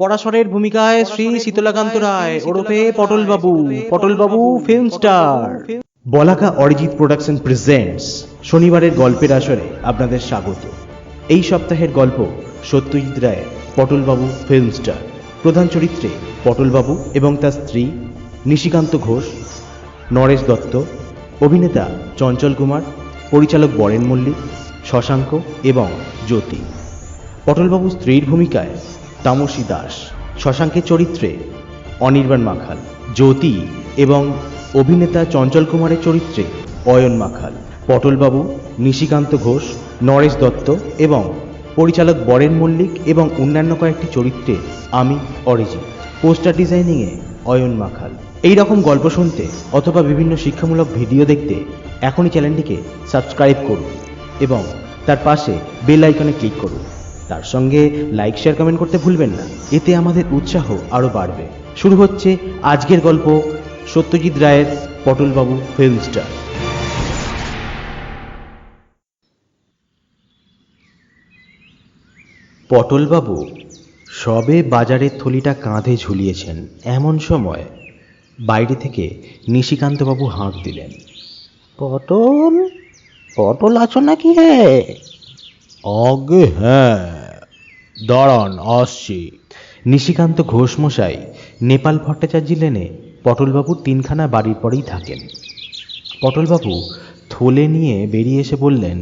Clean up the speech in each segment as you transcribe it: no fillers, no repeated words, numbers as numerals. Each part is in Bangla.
পরাশরের ভূমিকায় শ্রী শীতলাকান্ত রায় ওরফে পটলবাবু, পটলবাবু ফিল্ম স্টার। বলাকা অরিজিৎ প্রোডাকশন প্রেজেন্টস শনিবারের গল্পের আসরে আপনাদের স্বাগত। এই সপ্তাহের গল্প সত্যজিৎ রায়ের পটলবাবু ফিল্ম স্টার। প্রধান চরিত্রে পটলবাবু এবং তার স্ত্রী নিশিকান্ত ঘোষ, নরেশ দত্ত, অভিনেতা চঞ্চল কুমার, পরিচালক বরেন মল্লিক, শশাঙ্ক এবং জ্যোতি। পটলবাবু স্ত্রীর ভূমিকায় তামসী দাস, শশাঙ্কের চরিত্রে অনির্বাণ মাখাল, জ্যোতি এবং অভিনেতা চঞ্চল কুমারের চরিত্রে অয়ন মাখাল। পটলবাবু নিশিকান্ত ঘোষ, নরেশ দত্ত এবং পরিচালক বরেন মল্লিক এবং অন্যান্য কয়েকটি চরিত্রে আমি অরিজিৎ। পোস্টার ডিজাইনিংয়ে অয়ন মাখাল। এই রকম গল্প শুনতে অথবা বিভিন্ন শিক্ষামূলক ভিডিও দেখতে এখনই চ্যানেলটিকে সাবস্ক্রাইব করুন এবং তার পাশে বেল আইকনে ক্লিক করুন। তার সঙ্গে লাইক, শেয়ার, কমেন্ট করতে ভুলবেন না, এতে আমাদের উৎসাহ আরও বাড়বে। শুরু হচ্ছে আজকের গল্প সত্যজিৎ রায়ের পটলবাবু ফিল্ম স্টার। পটলবাবু সবে বাজারের থলিটা কাঁধে ঝুলিয়েছেন, এমন সময় বাইরে থেকে নিশিকান্তবাবু হাঁক দিলেন। পটল, পটল আছো নাকি হে? আগে হ্যাঁ, দাঁড়ান আসছি। নিশিকান্ত ঘোষ মশাই নেপাল ভট্টাচার্য লেনে পটলবাবুর তিনখানা বাড়ির পরেই থাকেন। পটলবাবু থলে নিয়ে বেরিয়ে এসে বললেন,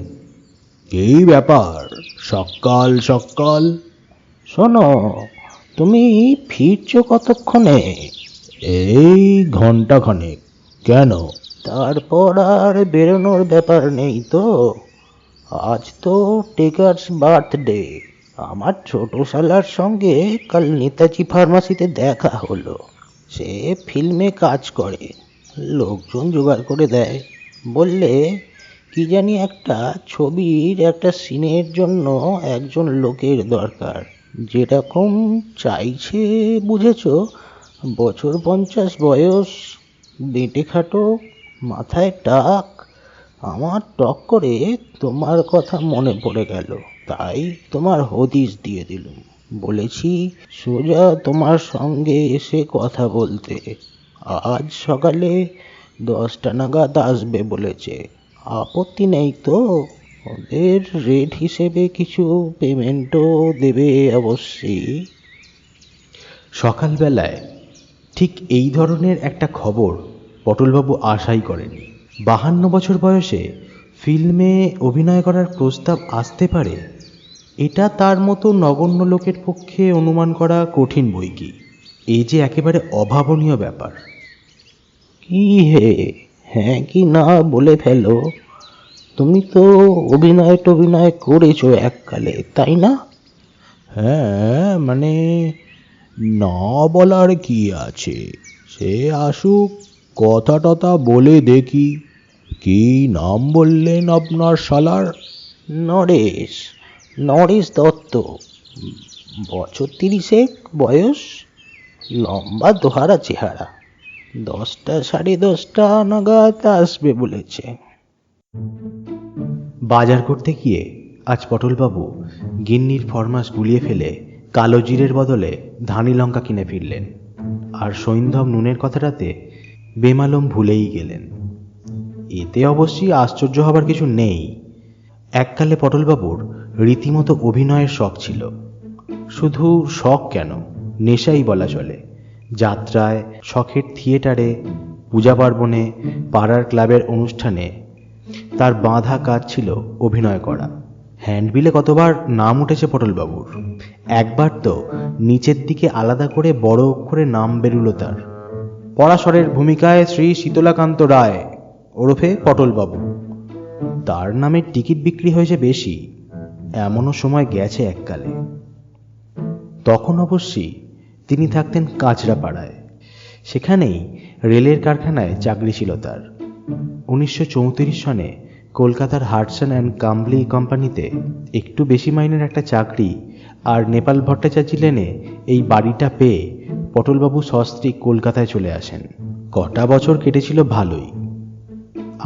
এই ব্যাপার, সকাল সকাল? শোনো, তুমি ফিরছো কতক্ষণে? এই ঘন্টাখানেক। কেন? তারপর আর বেরোনোর ব্যাপার নেই তো? আজ তো টেকার্স বার্থডে। আমার ছোট শালার সঙ্গে কাল নেতাজি ফার্মাসিতে দেখা হলো। সে ফিল্মে কাজ করে, লোকজন জোগাড় করে দেয়। বললে কি জানি একটা ছবির একটা সিনের জন্য একজন লোকের দরকার, যেরকম চাইছে বুঝেছ। বছর 50 বয়স, বেঁটে খাটো, মাথায় টাক। আমার টক করে তোমার কথা মনে পড়ে গেল, তাই তোমার হদিশ দিয়ে দিলুম। বলেছি সোজা তোমার সঙ্গে এসে কথা বলতে। আজ সকালে 10টা নাগাদ আসবে বলেছে। আপত্তি নেই তো? ওদের রেট হিসেবে কিছু পেমেন্টও দেবে অবশ্যই। সকালবেলায় ঠিক এই ধরনের একটা খবর পটলবাবু আশাই করেনি। 52 বছর বয়সে ফিল্মে অভিনয় করার প্রস্তাব আসতে পারে, এটা তার মতো নগণ্য লোকের পক্ষে অনুমান করা কঠিন বই কি। এই যে একেবারে অভাবনীয় ব্যাপার। কি হে, হ্যাঁ কি না বলে ফেলো। তুমি তো অভিনয় করেছো এককালে, তাই না? হ্যাঁ মানে, না বলার কি আছে? সে আসুক, কথা টথা বলে দেখি। কি নাম বললেন আপনার শালার? নরেশ, নরেশ দত্ত। বছর 30 বয়স, লম্বা দোহারা চেহারা। 10টা 10:30 নাগাদ আসবে বলেছে। বাজার করতে গিয়ে আজ পটলবাবু গিন্নির ফরমাস গুলিয়ে ফেলে কালো জিরের বদলে ধানি লঙ্কা কিনে ফিরলেন, আর সৈন্ধব নুনের কথাটাতে বেমালম ভুলেই গেলেন। এতে অবশ্যই আশ্চর্য হবার কিছু নেই। এককালে পটলবাবুর রীতিমতো অভিনয়ের শখ ছিল। শুধু শখ কেন, নেশাই বলা চলে। যাত্রায়, শখের থিয়েটারে, পূজা পার্বণে, পাড়ার ক্লাবের অনুষ্ঠানে তার বাঁধা কাজ ছিল অভিনয় করা। হ্যান্ডবিলে কতবার নাম উঠেছে পটলবাবুর। একবার তো নিচের দিকে আলাদা করে বড় অক্ষরে নাম বেরুলো তার, পরাশরের ভূমিকায় শ্রী শীতলাকান্ত রায় ওরফে পটলবাবু। তার নামের টিকিট বিক্রি হয়েছে বেশি, এমনও সময় গেছে এককালে। তখন অবশ্যই তিনি থাকতেন কাঁচরাপাড়ায়। সেখানেই রেলের কারখানায় চাকরি ছিল তার। 1934 সনে কলকাতার হাডসন অ্যান্ড কাম্বলি কোম্পানিতে একটু বেশি মাইনের একটা চাকরি আর নেপাল ভট্টাচার্য লেনে এই বাড়িটা পেয়ে পটলবাবু সস্ত্রী কলকাতায় চলে আসেন। কটা বছর কেটেছিল ভালোই।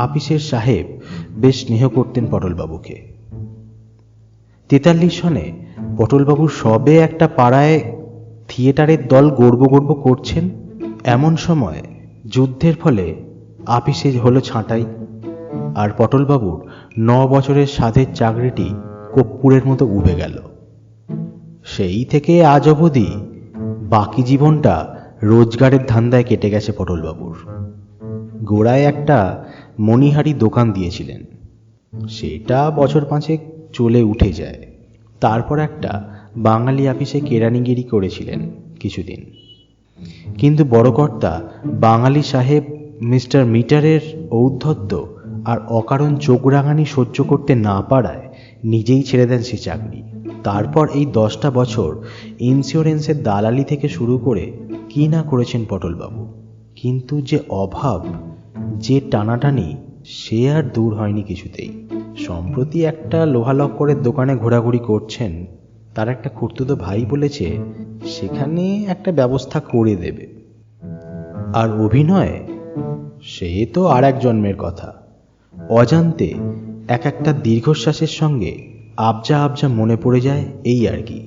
আপিসের সাহেব বেশ স্নেহ করতেন পটলবাবুকে। 43 সনে পটলবাবু সবে একটা পাড়ায় থিয়েটারের দল গর্ব গর্ব করছেন। এমন সময় যুদ্ধের ফলে আপিসে হলো ছাঁটাই, আর পটলবাবুর 9 বছরের সাধের চাকরিটি কর্পূরের মতো উবে গেল। সেই থেকে আজ অবধি বাকি জীবনটা রোজগারের ধান্দায় কেটে গেছে পটলবাবুর। গোড়ায় একটা মণিহারি দোকান দিয়েছিলেন, সেটা বছর 5 চলে উঠে যায়। তারপর একটা বাঙালি আপিসে কেরানিগিরি করেছিলেন কিছুদিন, কিন্তু বড়কর্তা বাঙালি সাহেব মিস্টার মিটারের ঔদ্ধত্য আর অকারণ চোখরাঙানি সহ্য করতে না পারায় নিজেই ছেড়ে দেন সে চাকরি। তারপর এই 10টা বছর ইন্স্যুরেন্সের দালালি থেকে শুরু করে কি না করেছেন পটলবাবু, কিন্তু যে অভাব, যে টানাটানি, সে আর দূর হয়নি কিছুতেই। সম্প্রতি একটা লোহালক্করের দোকানে ঘোরাঘুরি করছেন, তার একটা খুড়তুতো ভাই বলেছে সেখানে একটা ব্যবস্থা করে দেবে। আর অভিনয়, সে তো আর এক জন্মের কথা। অজান্তে একটা দীর্ঘশ্বাসের সঙ্গে আবজা আবজা মনে পড়ে যায়, এই আর কি।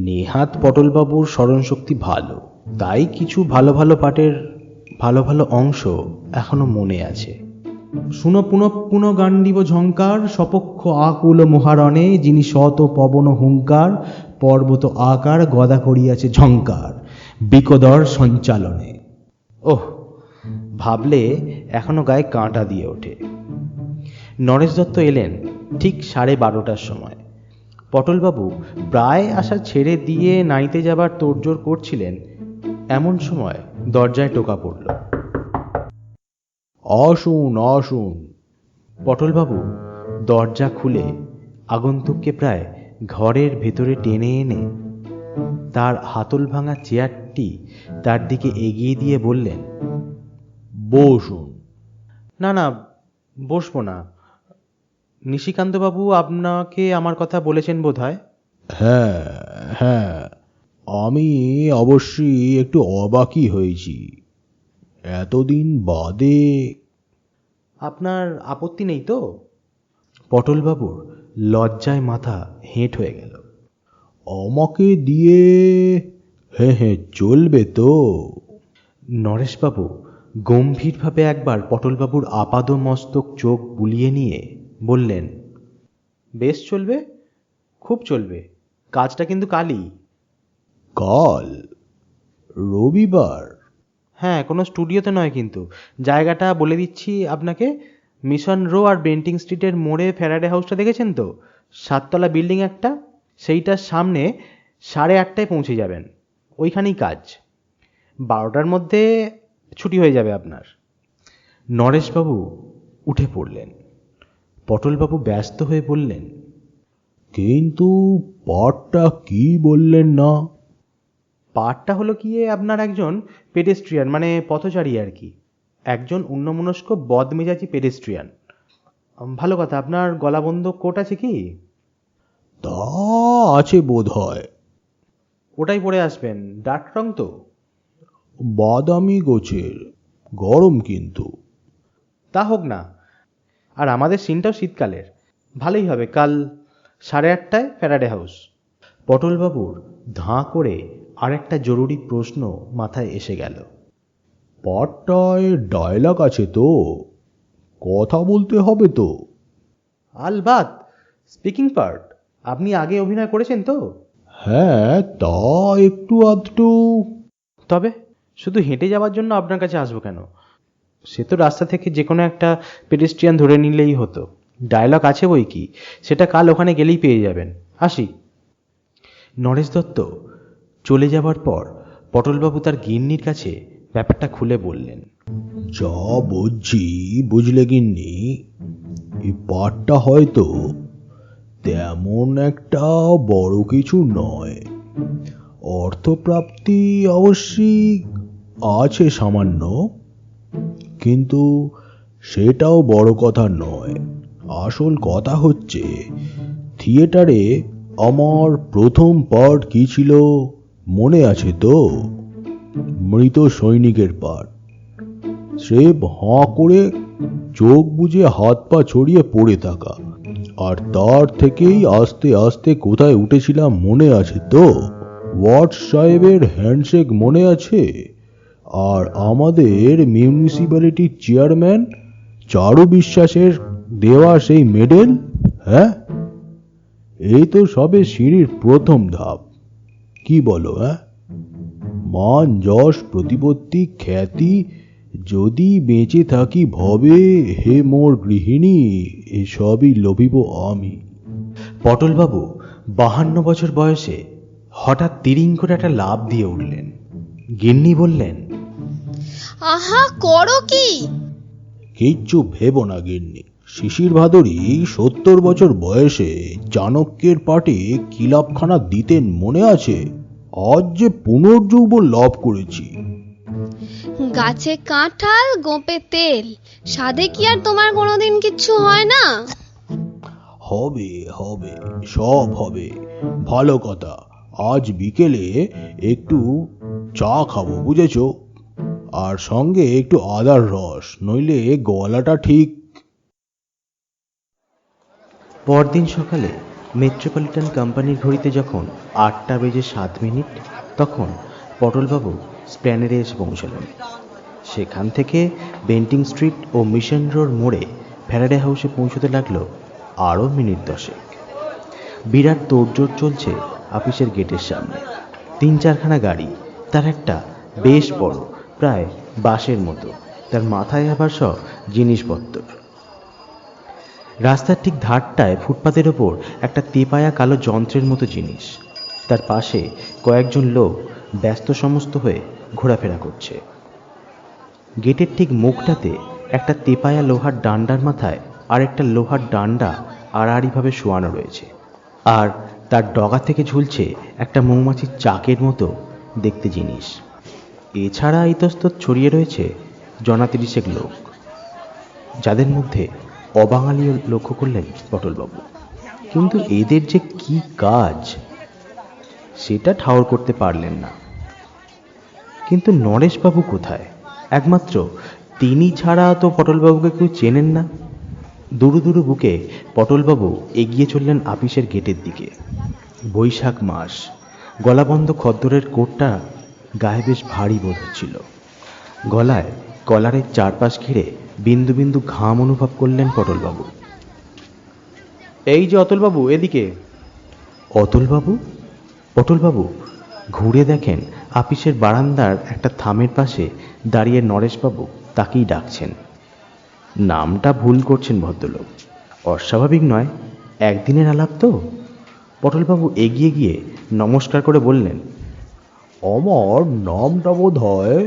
নেহাত পটলবাবুর স্মরণশক্তি ভালো, তাই কিছু ভালো ভালো পাঠের ভালো ভালো অংশ এখনো মনে আছে। শুনো পুনঃ পুনঃ গান্ডীব ঝঙ্কার, সপক্ষ আকুল মহারণে, যিনি শত পবন হুঙ্কার, পর্বত আকার গদা করিয়াছে ঝঙ্কার, বিকদর সঞ্চালনে। ওহ, ভাবলে এখনো গায়ে কাঁটা দিয়ে ওঠে। নরেশ দত্ত এলেন ঠিক 12:30টার সময়। পটলবাবু প্রায় আশা ছেড়ে দিয়ে নাইতে যাবার তোড়জোড় করছিলেন, এমন সময় দরজায় টোকা পড়ল। আসুন আসুন। পটলবাবু দরজা খুলে আগন্তুককে প্রায় ঘরের ভেতরে টেনে এনে তার হাতল ভাঙা চেয়ারটি তার দিকে এগিয়ে দিয়ে বললেন, বসুন। না না, বসবো না। নিশিকান্তবাবু আপনাকে আমার কথা বলেছেন বোধহয়। হ্যাঁ হ্যাঁ, আমি অবশ্যই একটু অবাকই হয়েছি, এতদিন বাদে। আপনার আপত্তি নেই তো? পটলবাবুর লজ্জায় মাথা হেঁট হয়ে গেল। আমাকে দিয়ে হ্যাঁ হ্যাঁ চলবে তো? নরেশবাবু গম্ভীরভাবে একবার পটলবাবুর আপাদমস্তক চোখ বুলিয়ে নিয়ে বললেন, বেশ চলবে, খুব চলবে। কাজটা কিন্তু কালই। কাল? রবিবার? হ্যাঁ, কোনো স্টুডিওতে নয় কিন্তু। জায়গাটা বলে দিচ্ছি আপনাকে, মিশন রো আর বেন্টিং স্ট্রিটের মোড়ে ফ্যারাডে হাউসটা দেখেছেন তো? 7তলা বিল্ডিং একটা, সেইটার সামনে 8:30টায় পৌঁছে যাবেন। ওইখানেই কাজ। 12টার মধ্যে ছুটি হয়ে যাবে আপনার। নরেশবাবু উঠে পড়লেন। পটলবাবু ব্যস্ত হয়ে বললেন, কিন্তু পাঠটা কি বললেন না? পার্টটা হলো গিয়ে আপনার একজন পেডেস্ট্রিয়ান, মানে পথচারী আর কি। একজন অন্যমনস্ক বদমেজাজি পেডেস্ট্রিয়ান। ভালো কথা, আপনার গলাবন্ধ কোট আছে কি? তা আছে বোধ হয়। ওটাই পরে আসবেন। ডার্ক রং তো? বাদামি গোছের, গরম কিন্তু। তা হোক না। আর আমাদের সিনটাও শীতকালের। ভালোই হবে। কাল 8:30টায় ফ্যারাডে হাউস। পটলবাবুর ধাঁ করে আরেকটা জরুরি প্রশ্ন মাথায় এসে গেল। পাঠটায় ডায়লগ আছে তো? কথা বলতে হবে তো? আলবাত, স্পিকিং পার্ট। আপনি আগে অভিনয় করেছেন তো? হ্যাঁ, তা একটু আধটু। তবে শুধু হেঁটে যাওয়ার জন্য আপনার কাছে আসবো কেন? সে তো রাস্তা থেকে যে কোনো একটা পেডেস্ট্রিয়ান ধরে নিলেই হতো। ডায়লগ আছে বই কি, সেটা কাল ওখানে গেলেই পেয়ে যাবেন। আসি। নরেশ দত্ত চলে যাবার পর পটলবাবু তার গিন্নির কাছে ব্যাপারটা খুলে বললেন। যা বুঝছি বুঝলে গিন্নি, এই পাঠটা হয়তো তেমন একটা বড় কিছু নয়। অর্থপ্রাপ্তি অবশ্যই আছে সামান্য, কিন্তু সেটাও বড় কথা নয়। আসল কথা হচ্ছে, থিয়েটারে আমার প্রথম পার্ট কি ছিল মনে আছে তো? মৃত সৈনিকের পার্ট। সে হাঁ করে চোখ বুজে হাত পা ছড়িয়ে পড়ে থাকা, আর তার থেকেই আস্তে আস্তে কোথায় উঠেছিলাম মনে আছে তো? ওয়াট সাহেবের হ্যান্ডশেক মনে আছে? আর আমাদের মিউনিসিপ্যালিটির চেয়ারম্যান চারু বিশ্বাসের দেওয়া সেই মেডেল? হ্যাঁ, এই তো সবে সিঁড়ির প্রথম ধাপ। কি বলো? হ্যাঁ, মান, যশ, প্রতিপত্তি, খ্যাতি, যদি বেঁচে থাকি ভবে, হে মোর গৃহিণী, এসবই লভিব আমি। পটলবাবু 52 বছর বয়সে হঠাৎ তিরিং করে একটা লাফ দিয়ে উঠলেন। গিন্নি বললেন, আহা, করো কি? কিচ্ছু ভেবো না গিন্নি। শিশির ভাদুরী 70 বছর বয়সে চাণক্যের পাটে কিলাপখানা দিতেন মনে আছে? আজ যে পুনর্যৌবন লাভ করেছি। গাছে কাঁঠাল, গোপে তেল, সাধে কি আর তোমার কোনোদিন কিচ্ছু হয় না? হবে হবে, সব হবে। ভালো কথা, আজ বিকেলে একটু চা খাবো, বুঝেছো? আর সঙ্গে একটু আদার রস, নইলে গলাটা ঠিক। পরদিন সকালে মেট্রোপলিটন কোম্পানির ঘড়িতে যখন 8:07, তখন পটলবাবু স্প্ল্যানেডে এসে পৌঁছালেন। সেখান থেকে বেন্টিং স্ট্রিট ও মিশন রোড মোড়ে ফ্যারাডে হাউসে পৌঁছতে লাগলো আরও মিনিট 10। বিরাট তোড়জোড় চলছে অফিসের গেটের সামনে। 3-4খানা গাড়ি, তার একটা বেশ বড়, প্রায় বাসের মতো, তার মাথায় আবার সব জিনিসপত্র। রাস্তার ঠিক ধারটায় ফুটপাতের ওপর একটা তেপায়া কালো যন্ত্রের মতো জিনিস, তার পাশে কয়েকজন লোক ব্যস্ত সমস্ত হয়ে ঘোরাফেরা করছে। গেটের ঠিক মুখটাতে একটা তেপায়া লোহার ডান্ডার মাথায় আর একটা লোহার ডান্ডা আড়াআড়িভাবে শোয়ানো রয়েছে, আর তার ডগা থেকে ঝুলছে একটা মৌমাছির চাকের মতো দেখতে জিনিস। এছাড়া ইতস্তত ছড়িয়ে রয়েছে 30 লোক, যাদের মধ্যে অবাঙালিও লক্ষ্য করলেন পটলবাবু। কিন্তু এদের যে কি কাজ সেটা ঠাউর করতে পারলেন না। কিন্তু নরেশবাবু কোথায়? একমাত্র তিনি ছাড়া তো পটলবাবুকে কেউ চেনেন না। দুরু দুরু বুকে পটলবাবু এগিয়ে চললেন আপিসের গেটের দিকে। বৈশাখ মাস, গলাবন্ধ খদ্দরের কোটটা গায়ে বেশ ভারী বোধ হচ্ছিল। গলায় কলারের চারপাশ ঘিরে বিন্দু বিন্দু ঘাম অনুভব করলেন পটলবাবু। এই যে অতুলবাবু, এদিকে। অতুলবাবু? পটলবাবু ঘুরে দেখেন আপিসের বারান্দার একটা থামের পাশে দাঁড়িয়ে নরেশবাবু তাকেই ডাকছেন। নামটা ভুল করছেন ভদ্রলোক, অস্বাভাবিক নয়, একদিনের আলাপ তো। পটলবাবু এগিয়ে গিয়ে নমস্কার করে বললেন, আমার নামটা বোধ হয়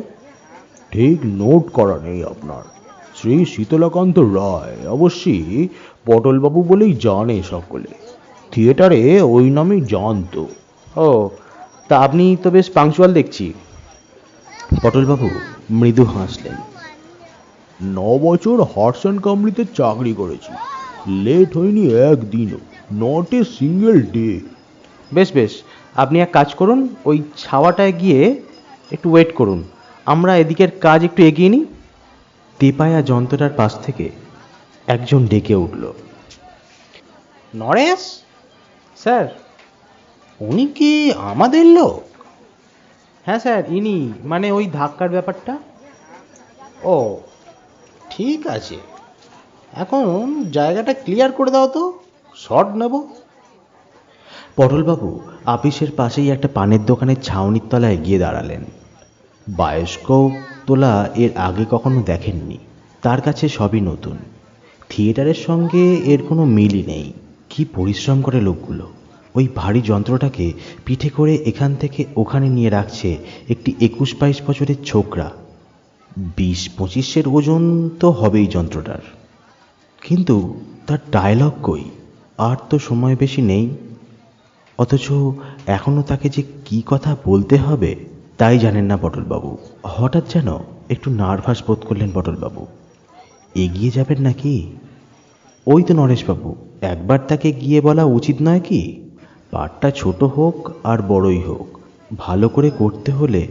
ঠিক নোট করা নেই আপনার। শ্রী শীতলাকান্ত রায়, অবশ্যই পটলবাবু বলেই জানে সকলে। থিয়েটারে ওই নামেই জানতো। ও, তা আপনি তো বেশ পাংচুয়াল দেখছি। পটলবাবু মৃদু হাসলেন। 9 বছর হার্টস অ্যান্ড কামরিতে চাকরি করেছি, লেট হয়নি একদিনও, নট এ সিঙ্গেল ডে। বেশ বেশ, আপনি এক কাজ করুন, ওই ছাওয়াটায় গিয়ে একটু ওয়েট করুন, আমরা এদিকের কাজ একটু এগিয়ে নিই। তেপায়া যন্ত্রটার পাশ থেকে একজন ডেকে উঠল, নরেশ স্যার। উনি কি আমাদের লোক? হ্যাঁ স্যার, ইনি, মানে ওই ধাক্কার ব্যাপারটা। ও ঠিক আছে, এখন জায়গাটা ক্লিয়ার করে দাও তো, শর্ট নেব। পটলবাবু আপিসের পাশেই একটা পানের দোকানের ছাউনির তলায় গিয়ে দাঁড়ালেন। বায়োস্কোপ তোলা এর আগে কখনো দেখেননি, তার কাছে সবই নতুন। থিয়েটারের সঙ্গে এর কোনো মিলই নেই। কি পরিশ্রম করে লোকগুলো, ওই ভারী যন্ত্রটাকে পিঠে করে এখান থেকে ওখানে নিয়ে রাখছে একটি 21-22 বছরের ছোকরা। 20-25-এর ওজন তো হবেই যন্ত্রটার। কিন্তু তার ডায়লগ কই? আর তো সময় বেশি নেই, অথচ এখনও তাকে যে কি কথা বলতে হবে তাই জানেন না পটলবাবু। হঠাৎ যেন একটু নার্ভাস বোধ করলেন পটলবাবু। এগিয়ে যাবেন নাকি? ওই তো নরেশবাবু, একবার তাকে গিয়ে বলা উচিত নয় কি? পাঠটা ছোট হোক আর বড়ই হোক, ভালো করে করতে হলে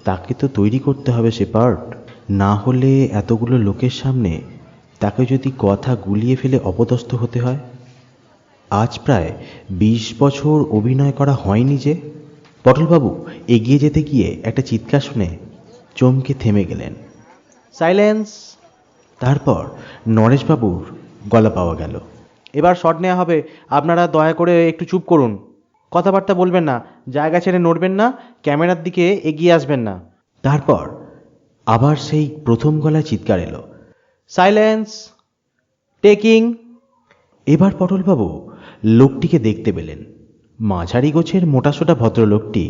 তাকে তো তৈরি করতে হবে সে পার্ট। না হলে এতগুলো লোকের সামনে তাকে যদি কথা গুলিয়ে ফেলে অপদস্থ হতে হয়। আজ প্রায় 20 বছর অভিনয় করা হয়নি যে, পটলবাবু এগিয়ে যেতে গিয়ে একটা চিৎকার শুনে চমকে থেমে গেলেন। সাইলেন্স! তারপর নরেশবাবুর গলা পাওয়া গেল। এবার শট নেওয়া হবে, আপনারা দয়া করে একটু চুপ করুন, কথাবার্তা বলবেন না, জায়গা ছেড়ে নড়বেন না, ক্যামেরার দিকে এগিয়ে আসবেন না। তারপর আবার সেই প্রথম গলায় চিৎকার এলো, সাইলেন্স, টেকিং। এবার পটলবাবু লোকটিকে দেখতে পেলেন। মাঝারি গোছের মোটাসোটা ভদ্রলোকটি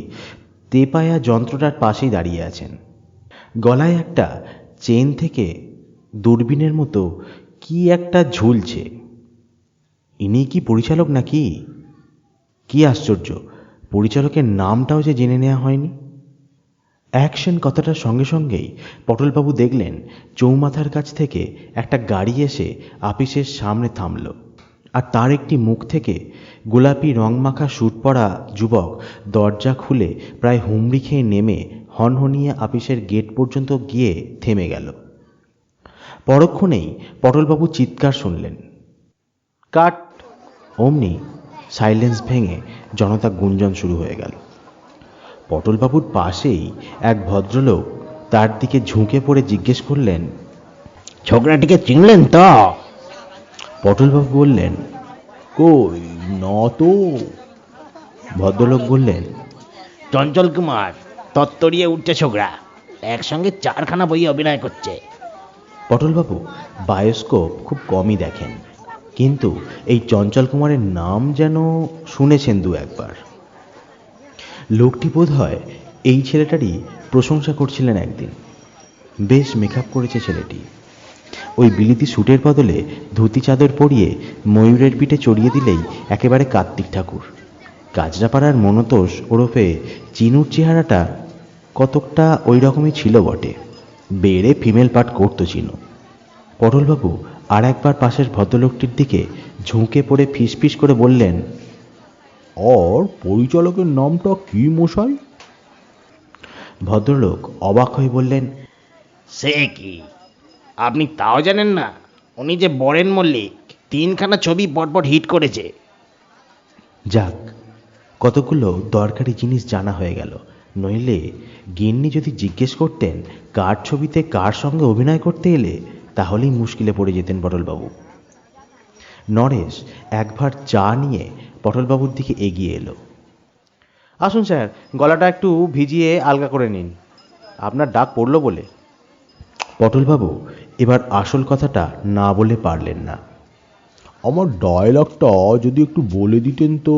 তেপায়া যন্ত্রটার পাশেই দাঁড়িয়ে আছেন। গলায় একটা চেন থেকে দূরবীনের মতো কি একটা ঝুলছে। ইনি কি পরিচালক নাকি? কি আশ্চর্য, পরিচালকের নামটাও যে জেনে নেওয়া হয়নি। অ্যাকশন কথাটার সঙ্গে সঙ্গেই পটলবাবু দেখলেন চৌমাথার কাছ থেকে একটা গাড়ি এসে আপিসের সামনে থামল, আর তার একটি মুখ থেকে গোলাপি রংমাখা স্যুট পরা যুবক দরজা খুলে প্রায় হুমড়ি খেয়ে নেমে হনহনিয়ে আপিসের গেট পর্যন্ত গিয়ে থেমে গেল। পরক্ষণেই পটলবাবু চিৎকার শুনলেন, কাট! অমনি সাইলেন্স ভেঙে জনতা গুঞ্জন শুরু হয়ে গেল। পটলবাবুর পাশেই এক ভদ্রলোক তার দিকে ঝুঁকে পড়ে জিজ্ঞেস করলেন, ছোকরাটিকে চিনলেন তো? পটলবাবু বললেন, কই না তো। ভদ্রলোক বললেন, চঞ্চল কুমার, তত্তরিয়ে উঠছে ছোকরা, একসঙ্গে 4খানা বই অভিনয় করছে। পটলবাবু বায়োস্কোপ খুব কমই দেখেন, কিন্তু এই চঞ্চল কুমারের নাম যেন শুনেছেন দু একবার। লোকটি বোধ হয় এই ছেলেটারই প্রশংসা করছিলেন একদিন। বেশ মেকআপ করেছে ছেলেটি। ওই বিলিতি স্যুটের বদলে ধুতি চাদর পরিয়ে ময়ূরের পিঠে চড়িয়ে দিলেই একেবারে কার্তিক ঠাকুর। কাজরাপাড়ার মনতোষ ওরফে চিনুর চেহারাটা কতকটা ওই রকমই ছিল বটে। বেড়ে ফিমেল পার্ট করতো চিনু। পটলবাবু আর একবার পাশের ভদ্রলোকটির দিকে ঝুঁকে পড়ে ফিসফিস করে বললেন, আর পরিচালকের নামটা কি মশাই? ভদ্রলোক অবাক হয়ে বললেন, সে কি, আপনি তাও জানেন না? উনি যে বরেন মল্লিক, 3খানা ছবি পরপর হিট করেছে। যাক, কতগুলো দরকারি জিনিস জানা হয়ে গেল। নইলে গিন্নি যদি জিজ্ঞেস করতেন কার ছবিতে কার সঙ্গে অভিনয় করতে এলে, তাহলেই মুশকিলে পড়ে যেতেন পটলবাবু। নরেশ একবার চা নিয়ে পটলবাবুর দিকে এগিয়ে এলো। আসুন স্যার, গলাটা একটু ভিজিয়ে আলগা করে নিন, আপনার ডাক পড়ল বলে। পটলবাবু এবার আসল কথাটা না বলে পারলেন না। আমার ডায়লগটা যদি একটু বলে দিতেন তো।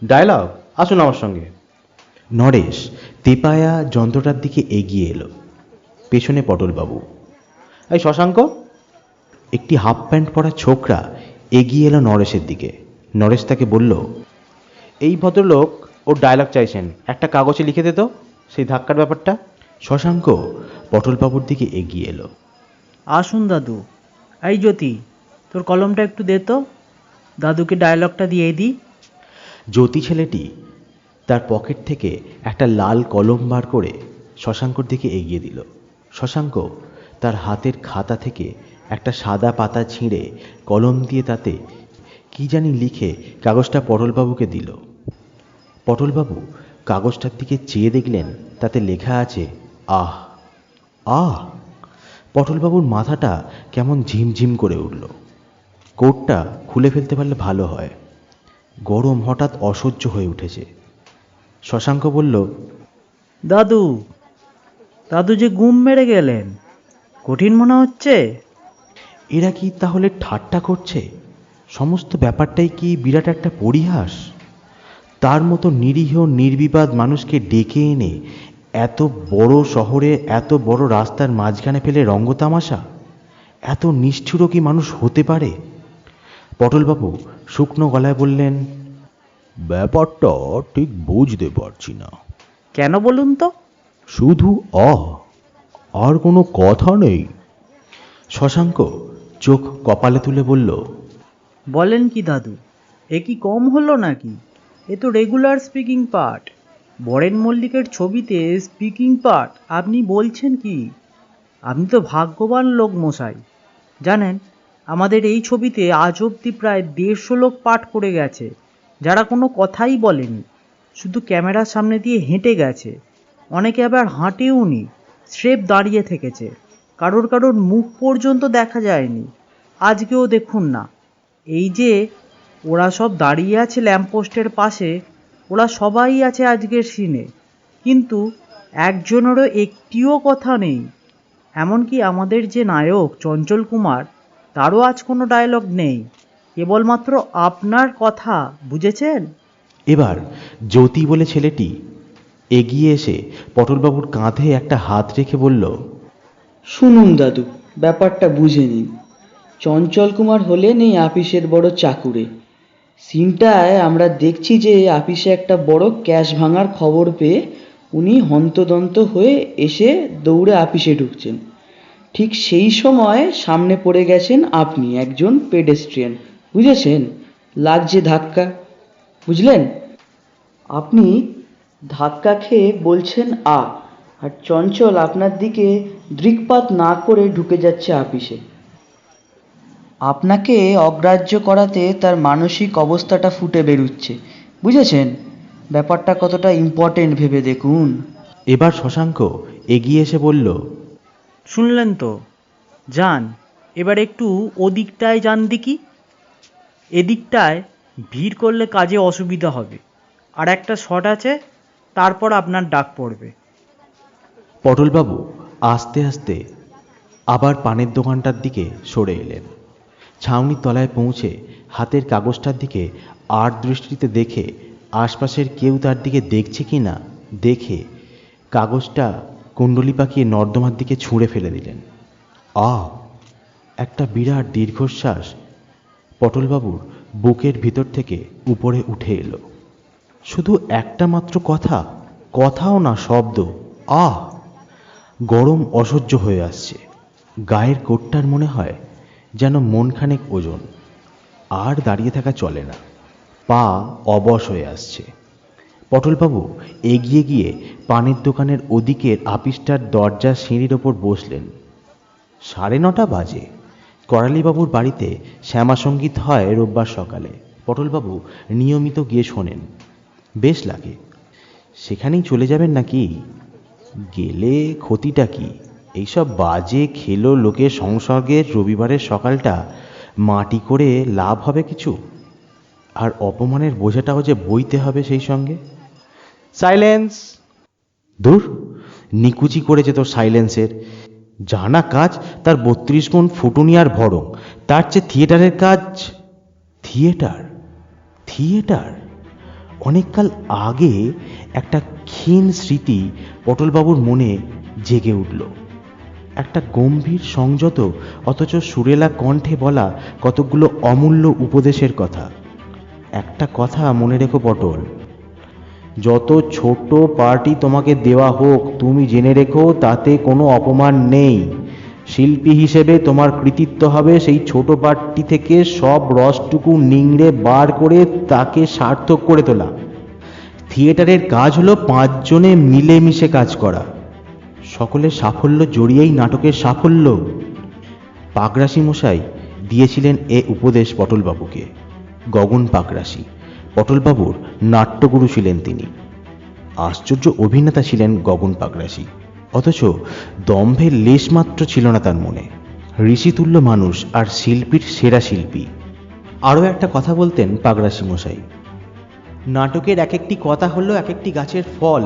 ডায়লগ? আসুন আমার সঙ্গে। নরেশ তেপায়া যন্ত্রটার দিকে এগিয়ে এলো, পেছনে পটলবাবু। এই শশাঙ্ক! একটি হাফ প্যান্ট পরা ছোকরা এগিয়ে এলো নরেশের দিকে। নরেশ তাকে বলল, এই ভদ্রলোক ওর ডায়লগ চাইছেন, একটা কাগজে লিখে দে তো সেই ধাক্কার ব্যাপারটা। শশাঙ্ক পটলবাবুর দিকে এগিয়ে এলো। আসুন দাদু। এই জ্যোতি, তোর কলমটা একটু দে তো, দাদুকে ডায়লগটা দিয়ে দিই। জ্যোতি ছেলেটি তার পকেট থেকে একটা লাল কলম বার করে শশাঙ্কর দিকে এগিয়ে দিল। শশাঙ্ক তার হাতের খাতা থেকে একটা সাদা পাতা ছিঁড়ে কলম দিয়ে তাতে কি জানি লিখে কাগজটা পটলবাবুকে দিল। পটলবাবু কাগজটার দিকে চেয়ে দেখলেন তাতে লেখা আছে, আহ আহ। পটলবাবুর মাথাটা কেমন ঝিমঝিম করে উঠল। কোটটা খুলে ফেলতে পারলে ভালো হয়, গরম হঠাৎ অসহ্য হয়ে উঠেছে। শশাঙ্ক বলল, দাদু, দাদু যে গুম মেরে গেলেন, কঠিন মনে হচ্ছে? এরা কি তাহলে ঠাট্টা করছে? সমস্ত ব্যাপারটাই কি বিরাট একটা পরিহাস? তার মতো নিরীহ নির্বিবাদ মানুষকে ডেকে এনে এত বড় শহরে এত বড় রাস্তার মাঝখানে ফেলে রঙ্গতামাশা? এত নিষ্ঠুর কি মানুষ হতে পারে? পটলবাবু শুকনো গলায় বললেন, ব্যাপারটা ঠিক বুঝতে পারছি না। কেন বলুন তো? শুধু আর কোনো কথা নেই? শশাঙ্ক চোখ কপালে তুলে বলল, বলেন কি দাদু, এ কি কম হলো নাকি? এ তো রেগুলার স্পিকিং পার্ট। বরেন মল্লিকের ছবিতে স্পিকিং পার্ট আপনি বলছেন কি? আপনি তো ভাগ্যবান লোক মশাই। জানেন, আমাদের এই ছবিতে আজ অবধি প্রায় 150 লোক পাঠ করে গেছে, যারা কোনো কথাই বলেনি। শুধু ক্যামেরার সামনে দিয়ে হেঁটে গেছে, অনেকে আবার হাঁটেও নি, স্রেফ দাঁড়িয়ে থেকেছে। কারোর কারোর মুখ পর্যন্ত দেখা যায়নি। আজকেও দেখুন না, এই যে ওরা সব দাঁড়িয়ে আছে ল্যাম্পপোস্টের পাশে, ওরা সবাই আছে আজকের সিনে, কিন্তু একজনেরও একটিও কথা নেই। এমনকি আমাদের যে নায়ক চঞ্চল কুমার, তারও আজ কোনো ডায়লগ নেই, কেবলমাত্র আপনার কথা, বুঝেছেন? এবার জ্যোতি বলে ছেলেটি এগিয়ে এসে পটলবাবুর কাঁধে একটা হাত রেখে বলল, শুনুন দাদু, ব্যাপারটা বুঝে নিন। চঞ্চল কুমার হলেন এই আপিসের বড় চাকুরে। সিনটায় আমরা দেখছি যে আপিসে একটা বড় ক্যাশ ভাঙার খবর পেয়ে উনি হন্তদন্ত হয়ে এসে দৌড়ে আপিসে ঢুকছেন। ঠিক সেই সময় সামনে পড়ে গেছেন আপনি, একজন পেডেস্ট্রিয়ান, বুঝেছেন? লাগছে ধাক্কা, বুঝলেন? আপনি ধাক্কা খেয়ে বলছেন আ, আর চঞ্চল আপনার দিকে দৃকপাত না করে ঢুকে যাচ্ছে আপিসে। আপনাকে অগ্রাহ্য করাতে তার মানসিক অবস্থাটা ফুটে বেরুচ্ছে, বুঝেছেন? ব্যাপারটা কতটা ইম্পর্টেন্ট ভেবে দেখুন। এবার শশাঙ্ক এগিয়ে এসে বলল, শুনলেন তো, যান এবার একটু ওদিকটায় যান দেখি। এদিকটায় ভিড় করলে কাজে অসুবিধা হবে। আর একটা শট আছে, তারপর আপনার ডাক পড়বে। পটলবাবু আস্তে আস্তে আবার পানের দোকানটার দিকে সরে এলেন। ছাউনির তলায় পৌঁছে হাতের কাগজটার দিকে আর দৃষ্টিতে দেখে আশপাশের কেউ তার দিকে দেখছে কি না দেখে কাগজটা কুণ্ডলি পাকিয়ে নর্দমার দিকে ছুঁড়ে ফেলে দিলেন। একটা বিরাট দীর্ঘশ্বাস পটলবাবুর বুকের ভিতর থেকে উপরে উঠে এলো। শুধু একটা মাত্র কথা, কথাও না, শব্দ, গরম অসহ্য হয়ে আসছে। গায়ের কোটটার মনে হয় যেন মনখানেক ওজন। আর দাঁড়িয়ে থাকা চলে না, পা অবশ হয়ে আসছে। পটলবাবু এগিয়ে গিয়ে পানের দোকানের ওদিকের আপিসটার দরজার সিঁড়ির ওপর বসলেন। 9:30 বাজে। করালিবাবুর বাড়িতে শ্যামাসঙ্গীত হয় রোববার সকালে। পটলবাবু নিয়মিত গিয়ে শোনেন, বেশ লাগে। সেখানেই চলে যাবেন নাকি? গেলে ক্ষতিটা কি? এইসব বাজে খেলো লোকের সংসর্গের রবিবারের সকালটা মাটি করে লাভ হবে কিছু? আর অপমানের বোঝাটাও যে বইতে হবে সেই সঙ্গে। সাইলেন্স! দূর, নিকুচি করেছে তোর সাইলেন্সের। জানা কাজ তার 32 গুণ ফুটুনি আর ভরং। তার চেয়ে থিয়েটারের কাজ। থিয়েটার অনেককাল আগে একটা ক্ষীণ স্মৃতি পটলবাবুর মনে জেগে উঠল। একটা গম্ভীর সংযত অথচ সুরেলা কণ্ঠে বলা কতকগুলো অমূল্য উপদেশের কথা। একটা কথা মনে রেখো পটল, যত ছোট পার্টি তোমাকে দেওয়া হোক, তুমি জেনে রেখো তাতে কোনো অপমান নেই। শিল্পী হিসেবে তোমার কৃতিত্ব হবে সেই ছোট পার্টি থেকে সব রসটুকু নিংড়ে বার করে তাকে সার্থক করে তোলা। থিয়েটারের কাজ হলো 5 জনে মিলেমিশে কাজ করা। সকলের সাফল্য জড়িয়েই নাটকের সাফল্য। পাকরাশি মশাই দিয়েছিলেন এ উপদেশ পটলবাবুকে। গগন পাকরাশি পটলবাবুর নাট্যগুরু ছিলেন তিনি। আশ্চর্য অভিনেতা ছিলেন গগন পাকরাশি, অথচ দম্ভের লেশমাত্র ছিল না তার মনে। ঋষিতুল্য মানুষ আর শিল্পীর সেরা শিল্পী। আরও একটা কথা বলতেন পাকরাশি মশাই, নাটকের এক একটি কথা হলো এক একটি গাছের ফল।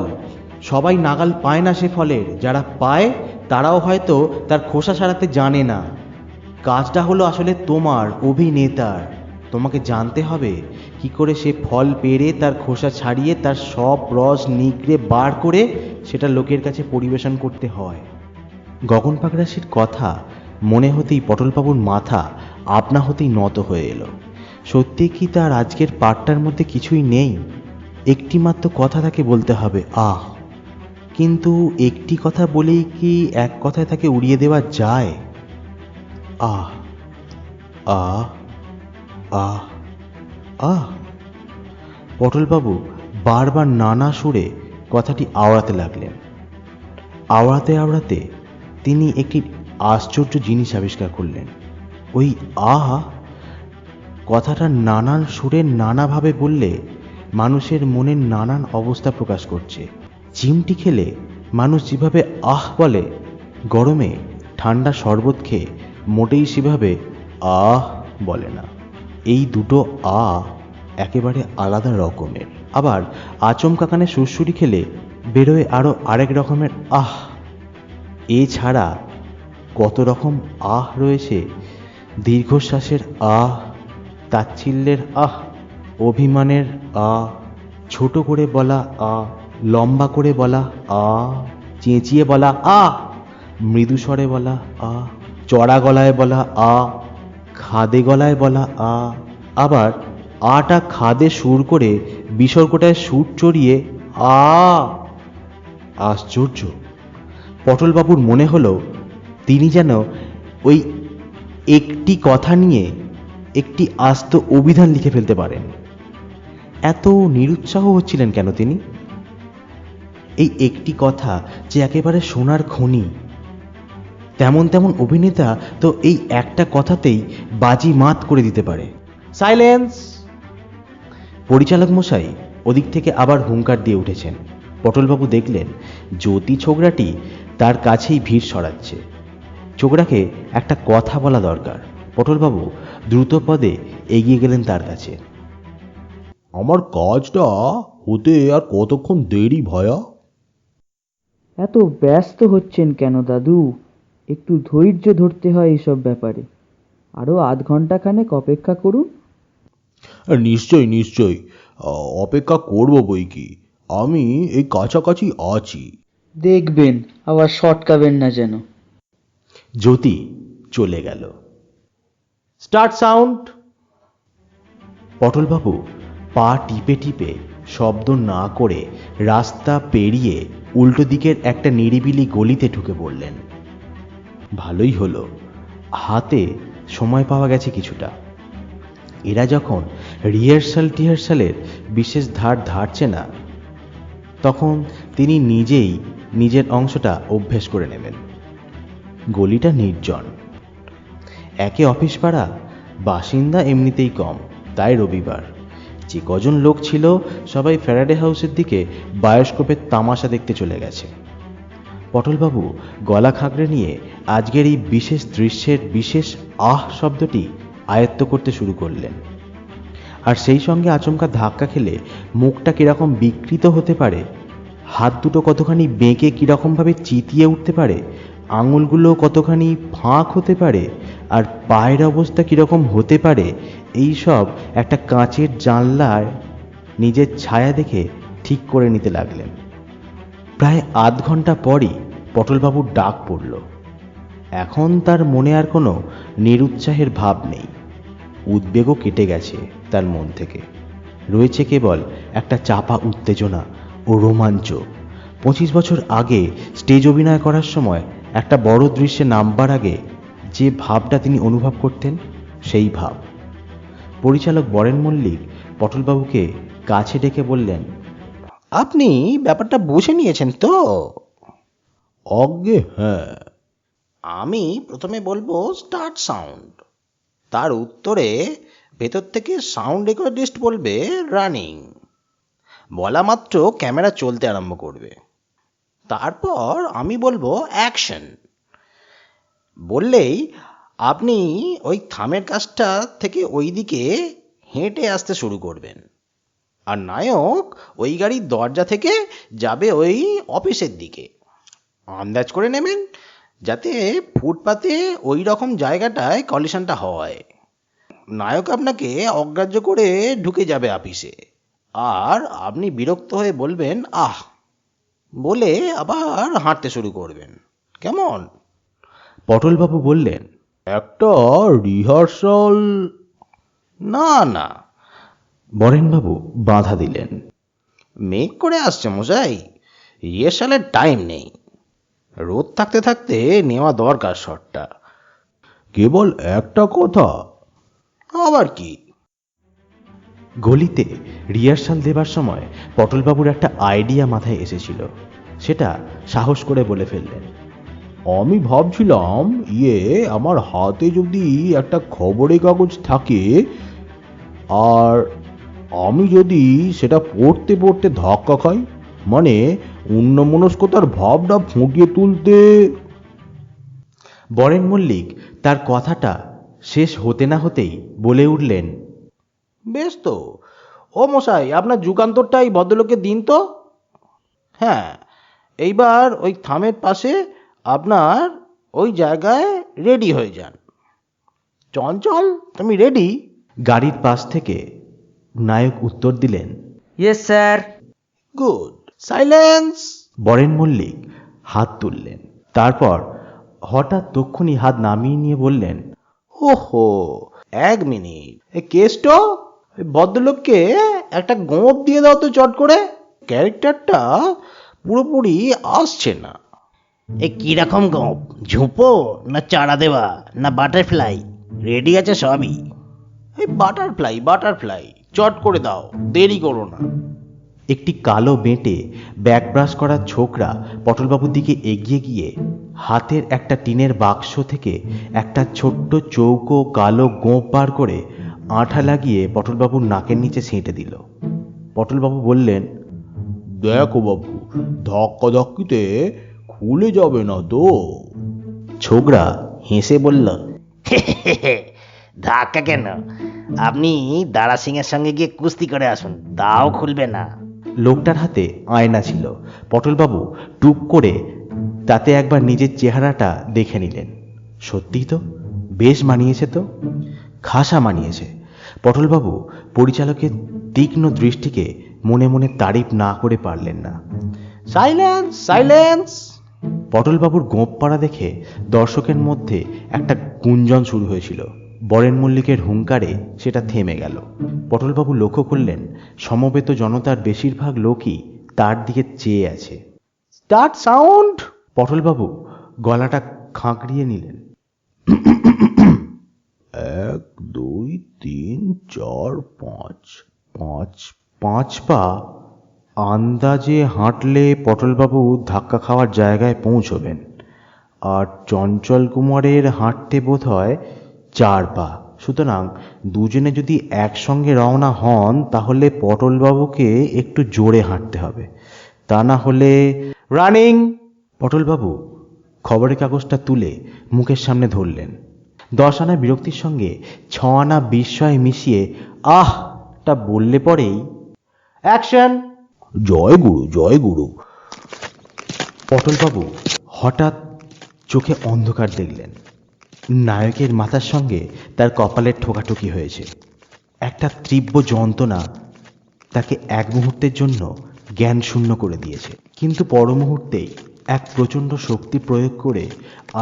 সবাই নাগাল পায় না সে ফলের, যারা পায় তারাও হয়তো তার খোসা ছাড়াতে জানে না। কাজটা হলো আসলে তোমার, অভিনেতার। তোমাকে জানতে হবে কি করে সে ফল পেড়ে তার খোসা ছাড়িয়ে তার সব রস নিগড়ে বার করে সেটা লোকের কাছে পরিবেশন করতে হয়। গগন পাকরাশির কথা মনে হতেই পটলবাবুর মাথা আপনা হতেই নত হয়ে এলো। সত্যি কি তার আজকের পাঠটার মধ্যে কিছুই নেই? একটি মাত্র কথা তাকে বলতে হবে, কিন্তু একটি কথা বলেই কি এক কথায় তাকে উড়িয়ে দেওয়া যায়? আহ আহ আহ আহ পটলবাবু বারবার নানা সুরে কথাটি আওড়াতে লাগলেন। আওড়াতে আওড়াতে তিনি একটি আশ্চর্য জিনিস আবিষ্কার করলেন। ওই কথাটা নানান সুরে নানাভাবে বললে মানুষের মনের নানান অবস্থা প্রকাশ করছে। চিমটি খেলে মানুষ যেভাবে আহ বলে, গরমে ঠান্ডা শরবত খেয়ে মোটেই সেভাবে আহ বলে না। এই দুটো একেবারে আলাদা রকমের। আবার আচমকা কানে সুরসুরি খেলে বেরোয় আরও আরেক রকমের আহ। এছাড়া কত রকম আহ রয়েছে। দীর্ঘশ্বাসের আহ, তাচ্ছিল্যের আহ, অভিমানের আহ, ছোট করে বলা আহ, লম্বা করে বলা আহ, চেঁচিয়ে বলা আহ, মৃদু স্বরে বলা আহ, চড়া গলায় বলা আহ, খাদে গলায় বলা আহ, আবার আটা খাদে সুর করে বিসর্গটায় সুর চড়িয়ে আশ্চর্য! পটলবাবুর মনে হলো তিনি যেন ওই একটি কথা নিয়ে একটি আস্ত অভিধান লিখে ফেলতে পারেন। এত নিরুৎসাহ হচ্ছিলেন কেন তিনি? এই একটি কথা যে একেবারে সোনার খনি। তেমন তেমন অভিনেতা তো এই একটা কথাতেই বাজি মাত করে দিতে পারে। সাইলেন্স! পরিচালক মশাই ওদিক থেকে আবার হুঙ্কার দিয়ে উঠেছেন। পটলবাবু দেখলেন জ্যোতি ছোকরাটি তার কাছেই ভিড় সরাচ্ছে। ছোকরাকে একটা কথা বলা দরকার। পটলবাবু দ্রুত পদে এগিয়ে গেলেন তার কাছে। আমার কাজটা হতে আর কতক্ষণ দেরি ভায়া? এত ব্যস্ত হচ্ছেন কেন দাদু? একটু ধৈর্য ধরতে হয় এসব ব্যাপারে। আরো আধ ঘন্টা খানেক অপেক্ষা করুন। নিশ্চয় নিশ্চয়, অপেক্ষা করব বই কি। আমি এই কাছাকাছি আছি। দেখবেন আবার শটকাবেন না যেন। জ্যোতি চলে গেল। Start sound! পটলবাবু পা টিপে টিপে শব্দ না করে রাস্তা পেরিয়ে উল্টো দিকের একটা নিরিবিলি গলিতে ঢুকে পড়লেন। ভালোই হলো, হাতে সময় পাওয়া গেছে কিছুটা। এরা যখন রিহার্সালের বিশেষ ধার ধারছে না, তখন তিনি নিজেই নিজের অংশটা অভ্যেস করে নেবেন। গলিটা নির্জন। একে অফিস পাড়া, বাসিন্দা এমনিতেই কম, তাই রবিবার। যে কজন লোক ছিল সবাই ফ্যারাডে হাউসের দিকে বায়োস্কোপের তামাশা দেখতে চলে গেছে। পটলবাবু গলা খাঁকড়ে নিয়ে আজকের এই বিশেষ দৃশ্যের বিশেষ আহ শব্দটি আয়ত্ত করতে শুরু করলেন। আর সেই সঙ্গে আচমকা ধাক্কা খেলে মুখটা কিরকম বিকৃত হতে পারে, হাত দুটো কতখানি বেঁকে কিরকমভাবে চিতিয়ে উঠতে পারে, আঙুলগুলো কতখানি ফাঁক হতে পারে, আর পায়ের অবস্থা কিরকম হতে পারে, এই সব একটা কাঁচের জানলায় নিজের ছায়া দেখে ঠিক করে নিতে লাগলেন। প্রায় আধ ঘন্টা পরই পটলবাবুর ডাক পড়ল। এখন তার মনে আর কোনো নিরুৎসাহের ভাব নেই। উদ্বেগও কেটে গেছে তার মন থেকে। রয়েছে কেবল একটা চাপা উত্তেজনা ও রোমাঞ্চ। 25 বছর আগে স্টেজ অভিনয় করার সময় একটা বড় দৃশ্যে নামবার আগে যে ভাবটা তিনি অনুভব করতেন, সেই ভাব। পরিচালক বরেন মল্লিক পটলবাবুকে কাছে ডেকে বললেন, আপনি ব্যাপারটা বুঝে নিয়েছেন তো? আজ্ঞে হ্যাঁ। আমি প্রথমে বলবো স্টার্ট সাউন্ড, তার উত্তরে ভেতর থেকে সাউন্ড রেকর্ডিস্ট বলবে রানিং। বলা মাত্র ক্যামেরা চলতে আরম্ভ করবে। তারপর আমি বলবো অ্যাকশন। বললেই আপনি ওই থামের কাজটা থেকে ওই দিকে হেঁটে আসতে শুরু করবেন, আর নায়ক ওই গাড়ির দরজা থেকে যাবে ওই অফিসের দিকে। আন্দাজ করে নেবেন যাতে ফুটপাতে ওই রকম জায়গাটায় কলিশনটা হয়। নায়ক আপনাকে অগ্রাহ্য করে ঢুকে যাবে অফিসে, আর আপনি বিরক্ত হয়ে বলবেন আহ বলে আবার হাঁটতে শুরু করবেন। কেমন? পটলবাবু বললেন, একটা রিহার্সাল? না না, বরেনবাবু বাধা দিলেন। মেঘ করে আসছে মশাই, রিহার্সালের টাইম নেই। রোদ থাকতে থাকতে নেওয়া দরকার শটটা। কেবল একটা কথা? আবার কি? গলিতে রিহার্সাল দেবার সময় পটলবাবুর একটা আইডিয়া মাথায় এসেছিল, সেটা সাহস করে বলে ফেললেন। আমি ভাবছিলাম আমার হাতে যদি একটা খবরের কাগজ থাকে আর আমি যদি সেটা পড়তে পড়তে ধাক্কা খাই, মানে অন্যমনস্কতার ভাবটা ফুটিয়ে তুলতে। বরেন মল্লিক তার কথাটা শেষ হতে না হতেই বলে উঠলেন, বেশ তো, ও মশাই আপনার যুগান্তরটা এই ভদ্রলোককে দিন তো। হ্যাঁ, এইবার ওই থামের পাশে আপনার ওই জায়গায় রেডি হয়ে যান। চঞ্চল, তুমি রেডি? গাড়ির পাশ থেকে নায়ক উত্তর দিলেন, yes sir. Good. Silence. Baren Mallick হাত তুললেন। তারপর হঠাৎ তক্ষুনি হাত নামিয়ে নিয়ে বললেন, ওহো, 1 মিনিট। এই কেষ্ট, ওই ভদ্রলোককে একটা গোঁপ দিয়ে দাও তো চট করে। ক্যারেক্টারটা পুরোপুরি আসছে না। এ কিরকম গোঁপ? ঝুঁপো না চারা দেওয়া না বাটারফ্লাই? রেডি আছে সবই। এই বাটারফ্লাই বাটারফ্লাই, চট করে দাও, দেরি করো না। একটি কালো বেঁটে ব্যাকব্রাশ করা ছোকরা পটলবাবুর দিকে এগিয়ে গিয়ে হাতের একটা টিনের বাক্স থেকে একটা ছোট্ট চৌকো কালো গোঁপ বার করে আঠা লাগিয়ে পটলবাবুর নাকের নিচে ছেঁটে দিল। পটলবাবু বললেন, দেখো বাবু, ধাক্কা ধাক্কিতে খুলে যাবে না তো? ছোকরা হেসে বলল, ধাক্কা কেন, আপনি দারা সিং এর সঙ্গে গিয়ে কুস্তি করে আসুন, তাও খুলবে না। লোকটার হাতে আয়না ছিল। পটলবাবু টুক করে তাতে একবার নিজের চেহারাটা দেখে নিলেন। সত্যিই তো, বেশ মানিয়েছে তো, খাসা মানিয়েছে। পটলবাবু পরিচালকের তীক্ষ্ণ দৃষ্টিকে মনে মনে তারিফ না করে পারলেন না। Silence silence. পটলবাবুর গোঁপ পাড়া দেখে দর্শকের মধ্যে একটা গুঞ্জন শুরু হয়েছিল। বরেন মল্লিকের হুঙ্কারে সেটা থেমে গেল। পটলবাবু লক্ষ্য করলেন সমবেত জনতার বেশিরভাগ লোকই তার দিকে চেয়ে আছে। Start sound. পটলবাবু গলাটা খাঁকড়িয়ে নিলেন। 1 2 3 4 5। 5 পা আন্দাজে হাঁটলে পটলবাবু ধাক্কা খাওয়ার জায়গায় পৌঁছবেন, আর চঞ্চল কুমারের হাঁটতে বোধ হয় 4 পা। সুতরাং দুজনে যদি একসঙ্গে রওনা হন তাহলে পটলবাবুকে একটু জোরে হাঁটতে হবে, তা না হলে রানিং। পটলবাবু খবরের কাগজটা তুলে মুখের সামনে ধরলেন। 10 আনা বিরক্তির সঙ্গে 6 আনা বিস্ময় মিশিয়ে আহটা বললে পরেই অ্যাকশন। জয় গুরু, জয় গুরু। পটলবাবু হঠাৎ চোখে অন্ধকার দেখলেন। নায়কের মাথার সঙ্গে তার কপালের ঠোকাঠুকি হয়েছে। একটা তীব্র যন্ত্রণা তাকে এক মুহূর্তের জন্য জ্ঞান শূন্য করে দিয়েছে, কিন্তু পর মুহূর্তেই এক প্রচণ্ড শক্তি প্রয়োগ করে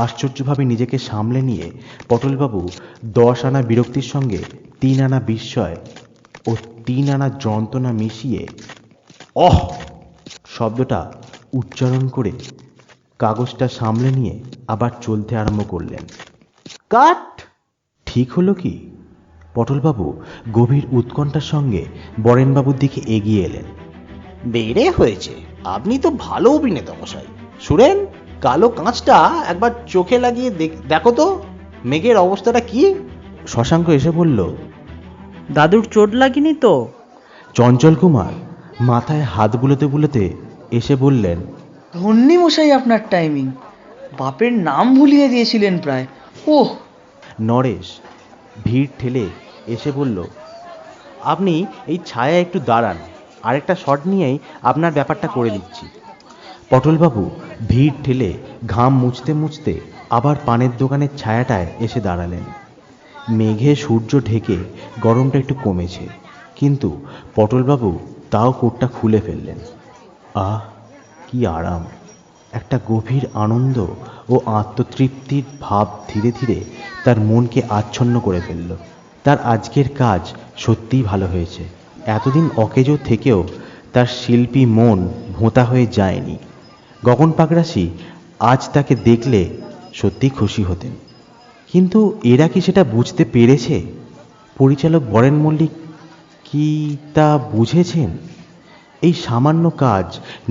আশ্চর্যভাবে নিজেকে সামলে নিয়ে পটলবাবু 10 আনা বিরক্তির সঙ্গে 3 আনা বিস্ময় ও 3 আনা যন্ত্রণা মিশিয়ে অহ শব্দটা উচ্চারণ করে কাগজটা সামলে নিয়ে আবার চলতে আরম্ভ করলেন। কাট। ঠিক হলো কি? পটলবাবু গভীর উৎকণ্ঠার সঙ্গে বরেনবাবুর দিকে এগিয়ে এলেন। বেড়ে হয়েছে, আপনি তো ভালো অভিনেতা মশাই। সুরেন, কালো কাঁচটা একবার চোখে লাগিয়ে দেখো তো মেঘের অবস্থাটা কি। শশাঙ্ক এসে বলল, দাদুর চোট লাগেনি তো? চঞ্চল কুমার মাথায় হাত বুলোতে বুলোতে এসে বললেন, ধন্যি মশাই আপনার টাইমিং, বাপের নাম ভুলিয়ে দিয়েছিলেন প্রায়। ওহ। নরেশ ভিড় ঠেলে এসে বলল, আপনি এই ছায়া একটু দাঁড়ান, আরেকটা শট নিয়েই আপনার ব্যাপারটা করে দিচ্ছি। পটলবাবু ভিড় ঠেলে ঘাম মুছতে মুছতে আবার পানের দোকানের ছায়াটায় এসে দাঁড়ালেন। মেঘে সূর্য ঢেকে গরমটা একটু কমেছে, কিন্তু পটলবাবু তাও কোটটা খুলে ফেললেন। আহ, কি আরাম! একটা গভীর আনন্দ ও আত্মতৃপ্তির ভাব ধীরে ধীরে তার মনকে আচ্ছন্ন করে ফেলল। তার আজকের কাজ সত্যিই ভালো হয়েছে। এতদিন অকেজো থেকেও তার শিল্পী মন ভোঁতা হয়ে যায়নি। গগন পাগরাশি আজ তাকে দেখলে সত্যি খুশি হতেন, কিন্তু এরা কি সেটা বুঝতে পেরেছে? পরিচালক বরেন মল্লিক কি তা বুঝেছেন? এই সামান্য কাজ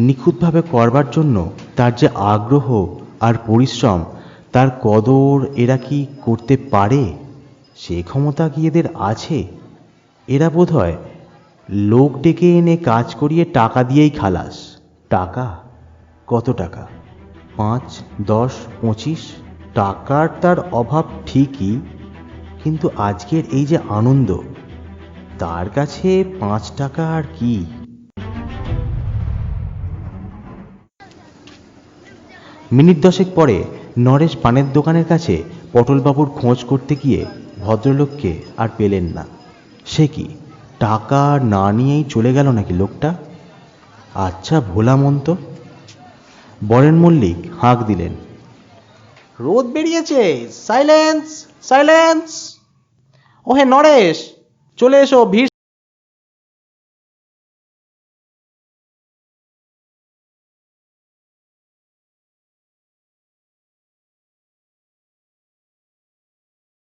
নিখুঁতভাবে করবার জন্য তার যে আগ্রহ আর পরিশ্রম, তার কদর এরা কি করতে পারে? সে ক্ষমতা কি এদের আছে? এরা বোধহয় লোক ডেকে এনে কাজ করিয়ে টাকা দিয়েই খালাস। টাকা? কত টাকা? 5, 10, 25? টাকার তার অভাব ঠিকই, কিন্তু আজকের এই যে আনন্দ, তার কাছে 5 টাকা আর কি? মিনিট 10 পরে নরেশ পানের দোকানের কাছে পটলবাবুর খোঁজ করতে গিয়ে ভদ্রলোককে আর পেলেন না। সে কি, টাকা না নিয়েই চলে গেল নাকি লোকটা? আচ্ছা, ভোলা মন তো। বরেন মল্লিক হাঁক দিলেন, রোদ বেরিয়েছে, সাইলেন্স সাইলেন্স। ওহে নরেশ, চলে এসো, ভিড়